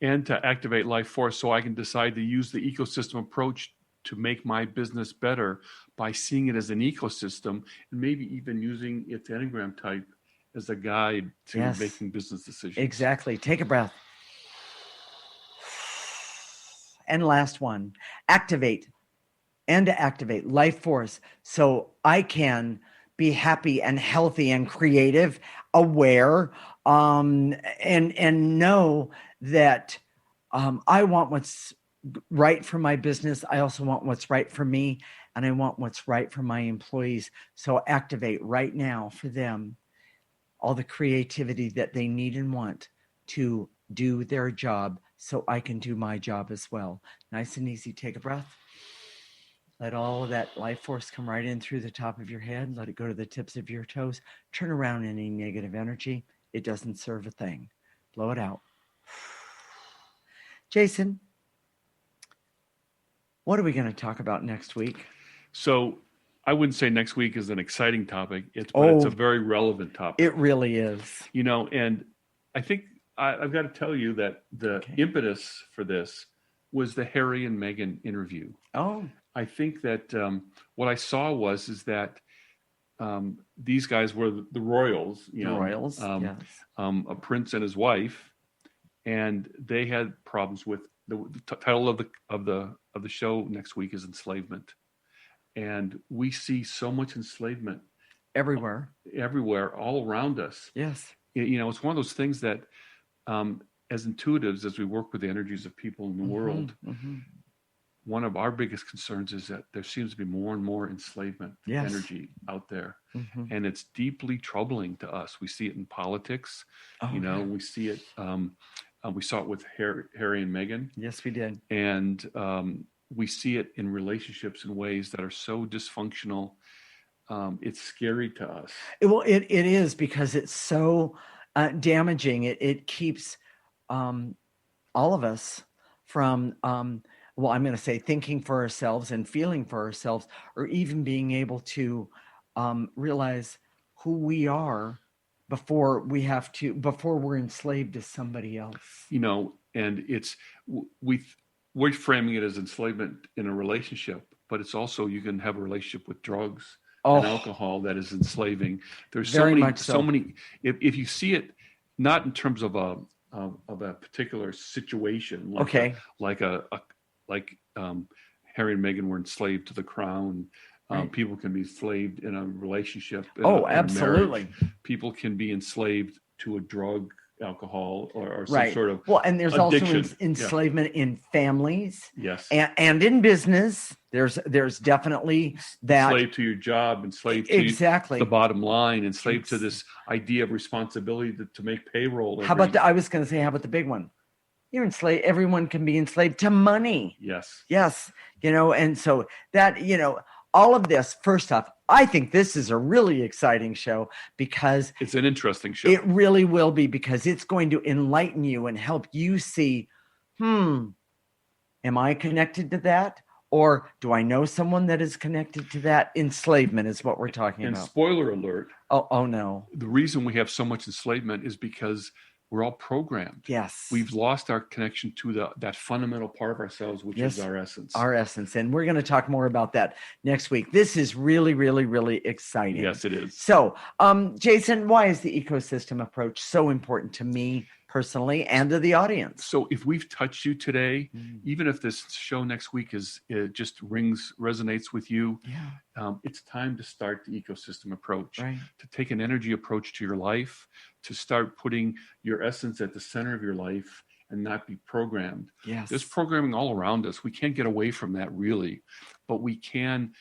And to activate life force so I can decide to use the ecosystem approach to make my business better by seeing it as an ecosystem and maybe even using its Enneagram type as a guide to making business decisions. Exactly. Take a breath. And last one, activate life force so I can be happy and healthy and creative, aware, and know that I want what's right for my business. I also want what's right for me, and I want what's right for my employees. So activate right now for them all the creativity that they need and want to do their job so I can do my job as well. Nice and easy. Take a breath. Let all of that life force come right in through the top of your head. Let it go to the tips of your toes. Turn around any negative energy. It doesn't serve a thing. Blow it out. Jason, what are we going to talk about next week? So I wouldn't say next week is an exciting topic. It's a very relevant topic. It really is. You know, and I think I've got to tell you that the impetus for this was the Harry and Meghan interview. Oh. I think that what I saw is that these guys were the royals, yes. A prince and his wife, and they had problems with the title of the show next week is enslavement, and we see so much enslavement everywhere, all around us. Yes, it's one of those things that, as intuitives, as we work with the energies of people in the world. One of our biggest concerns is that there seems to be more and more enslavement energy out there. And it's deeply troubling to us. We see it in politics. We see it. We saw it with Harry and Meghan. Yes, we did. And we see it in relationships in ways that are so dysfunctional. It's scary to us. Well, it is, because it's so damaging. It keeps all of us from... well, I'm going to say thinking for ourselves and feeling for ourselves, or even being able to realize who we are before we're enslaved to somebody else. And we're framing it as enslavement in a relationship, but it's also, you can have a relationship with drugs and alcohol that is enslaving. There's so many, if you see it, not in terms of a particular situation, like Harry and Meghan were enslaved to the crown. People can be enslaved in a relationship. Absolutely. People can be enslaved to a drug, alcohol, or some sort of and there's addiction. Also enslavement in families. Yes. And in business. There's definitely that. Enslaved to your job, enslaved to the bottom line, enslaved to this idea of responsibility to make payroll. How about the big one? You're enslaved. Everyone can be enslaved to money. Yes. Yes. And so that, all of this, first off, I think this is a really exciting show because it's an interesting show. It really will be, because it's going to enlighten you and help you see, am I connected to that? Or do I know someone that is connected to that? Enslavement is what we're talking about. And spoiler alert. Oh, no. The reason we have so much enslavement is because we're all programmed. Yes. We've lost our connection to that fundamental part of ourselves, which is our essence. Our essence. And we're going to talk more about that next week. This is really, really, really exciting. Yes, it is. So, Jason, why is the ecosystem approach so important to me personally and to the audience? So if we've touched you today, even if this show next week just resonates with you, it's time to start the ecosystem approach, to take an energy approach to your life, to start putting your essence at the center of your life and not be programmed. Yes. There's programming all around us. We can't get away from that really, but we can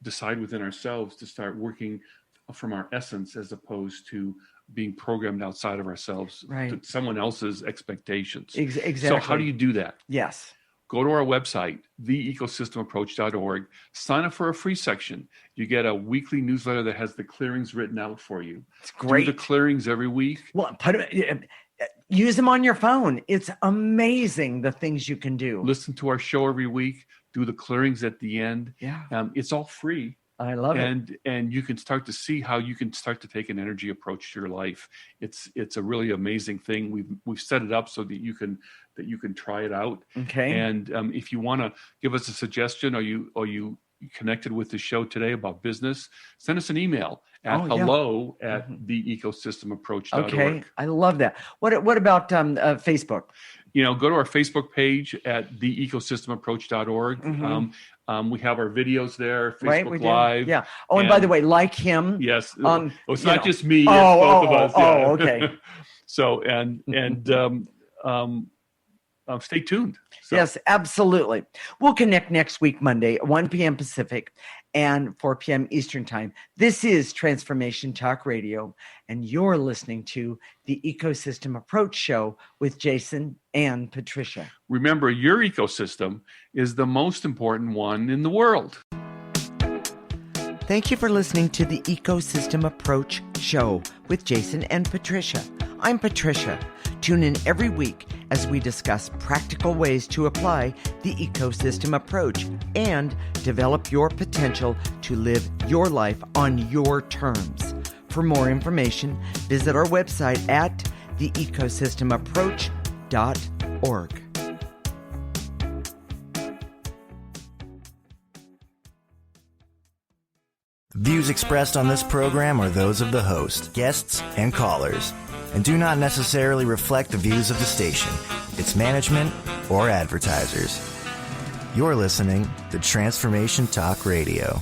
decide within ourselves to start working from our essence as opposed to being programmed outside of ourselves to someone else's expectations. Exactly. So how do you do that? Yes. Go to our website, theecosystemapproach.org, sign up for a free section. You get a weekly newsletter that has the clearings written out for you. It's great. Do the clearings every week. Well, use them on your phone. It's amazing the things you can do. Listen to our show every week. Do the clearings at the end. Yeah. It's all free. I love it. And you can start to see how you can start to take an energy approach to your life. It's a really amazing thing. We've set it up so that you can try it out. Okay. And if you want to give us a suggestion, or you connected with the show today about business, send us an email at hello@theecosystemapproach.org. Okay. I love that. What about Facebook? Go to our Facebook page at theecosystemapproach.org. We have our videos there, Facebook Live. Yeah. Oh, and by the way, like him. Yes. It's not just me. It's both of us. Oh, okay. So, stay tuned. So. Yes, absolutely. We'll connect next week, Monday, at 1 p.m. Pacific and 4 p.m. Eastern Time. This is Transformation Talk Radio, and you're listening to the Ecosystem Approach Show with Jason and Patricia. Remember, your ecosystem is the most important one in the world. Thank you for listening to the Ecosystem Approach Show with Jason and Patricia. I'm Patricia. Tune in every week as we discuss practical ways to apply the ecosystem approach and develop your potential to live your life on your terms. For more information, visit our website at theecosystemapproach.org. Views expressed on this program are those of the host, guests, and callers, and do not necessarily reflect the views of the station, its management, or advertisers. You're listening to Transformation Talk Radio.